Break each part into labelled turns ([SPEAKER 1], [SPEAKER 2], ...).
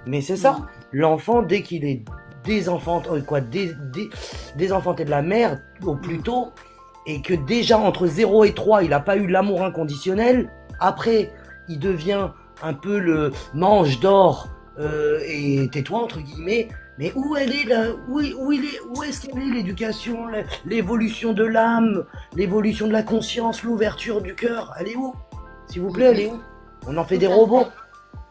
[SPEAKER 1] Mais c'est ça, l'enfant, dès qu'il est désenfanté de la mère, au plus tôt, et que déjà entre 0 et 3, il n'a pas eu l'amour inconditionnel, après, il devient un peu le mange d'or et tais-toi, entre guillemets, mais où elle est là, où est-ce qu'elle est l'éducation, l'évolution de l'âme, l'évolution de la conscience, l'ouverture du cœur, elle est où? S'il vous plaît, elle est où? On en fait
[SPEAKER 2] Tout
[SPEAKER 1] des
[SPEAKER 2] à fait.
[SPEAKER 1] robots.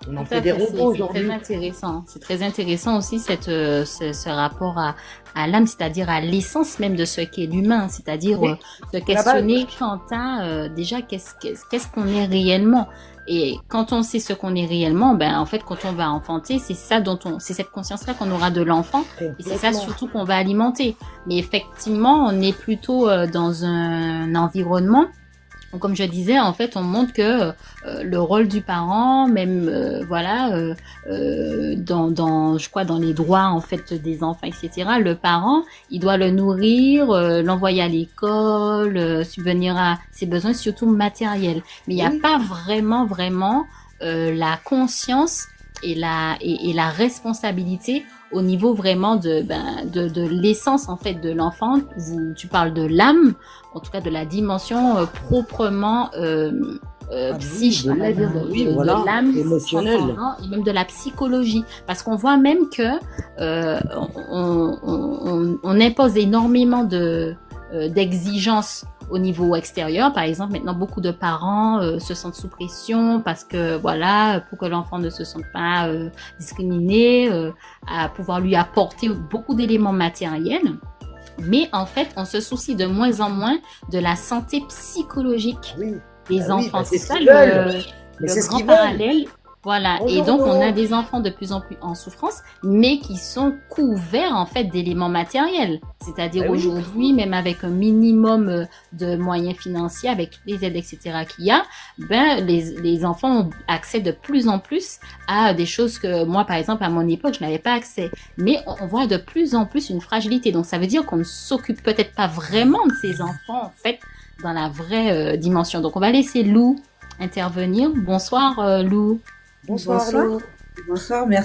[SPEAKER 1] On en
[SPEAKER 2] Tout
[SPEAKER 1] fait
[SPEAKER 2] à
[SPEAKER 1] des
[SPEAKER 2] fait,
[SPEAKER 1] robots
[SPEAKER 2] c'est très
[SPEAKER 1] aujourd'hui.
[SPEAKER 2] intéressant. C'est très intéressant aussi ce rapport à l'âme, c'est-à-dire à l'essence même de ce qu'est l'humain, c'est-à-dire
[SPEAKER 1] Oui,
[SPEAKER 2] se
[SPEAKER 1] à la base.
[SPEAKER 2] questionner quant à déjà qu'est-ce qu'on est réellement. Et quand on sait ce qu'on est réellement, ben en fait quand on va enfanter, c'est cette conscience-là qu'on aura de l'enfant et c'est ça
[SPEAKER 1] Complètement.
[SPEAKER 2] surtout qu'on va alimenter. Mais effectivement, on est plutôt dans un environnement. Comme je disais, en fait, on montre que le rôle du parent, même voilà, je crois dans les droits en fait des enfants, etc. Le parent, il doit le nourrir, l'envoyer à l'école, subvenir à ses besoins, surtout matériels. Mais il n'y a
[SPEAKER 1] Oui,
[SPEAKER 2] pas vraiment la conscience et la responsabilité au niveau vraiment de l'essence en fait de l'enfant. Tu parles de l'âme, en tout cas de la dimension proprement
[SPEAKER 1] ah oui,
[SPEAKER 2] psychique, on va dire,
[SPEAKER 1] oui,
[SPEAKER 2] de
[SPEAKER 1] voilà,
[SPEAKER 2] l'âme
[SPEAKER 1] émotionnel.
[SPEAKER 2] transcendant et même de la psychologie. Parce qu'on voit même que on impose énormément d'exigences au niveau extérieur. Par exemple, maintenant, beaucoup de parents se sentent sous pression parce que, voilà, pour que l'enfant ne se sente pas discriminé, à pouvoir lui apporter beaucoup d'éléments matériels. Mais en fait, on se soucie de moins en moins de la santé psychologique
[SPEAKER 1] Oui, bah
[SPEAKER 2] des
[SPEAKER 1] oui, bah
[SPEAKER 2] enfants.
[SPEAKER 1] c'est
[SPEAKER 2] C'est
[SPEAKER 1] ce
[SPEAKER 2] ça
[SPEAKER 1] qu'ils veulent. Mais
[SPEAKER 2] le
[SPEAKER 1] c'est ce
[SPEAKER 2] grand
[SPEAKER 1] qu'ils veulent.
[SPEAKER 2] parallèle. Voilà. Et
[SPEAKER 1] Bonjour
[SPEAKER 2] donc, on a
[SPEAKER 1] Laurent.
[SPEAKER 2] des enfants de plus en plus en souffrance, mais qui sont couverts, en fait, d'éléments matériels.
[SPEAKER 1] Bah
[SPEAKER 2] C'est-à-dire
[SPEAKER 1] oui,
[SPEAKER 2] aujourd'hui, même avec un minimum de moyens financiers, avec toutes les aides, etc. qu'il y a, ben, les enfants ont accès de plus en plus à des choses que moi, par exemple, à mon époque, je n'avais pas accès. Mais on voit de plus en plus une fragilité. Donc, ça veut dire qu'on ne s'occupe peut-être pas vraiment de ces enfants, en fait, dans la vraie dimension. Donc, on va laisser Lou intervenir. Bonsoir, Lou.
[SPEAKER 1] bonsoir là.
[SPEAKER 3] Bonsoir, bonsoir, merci.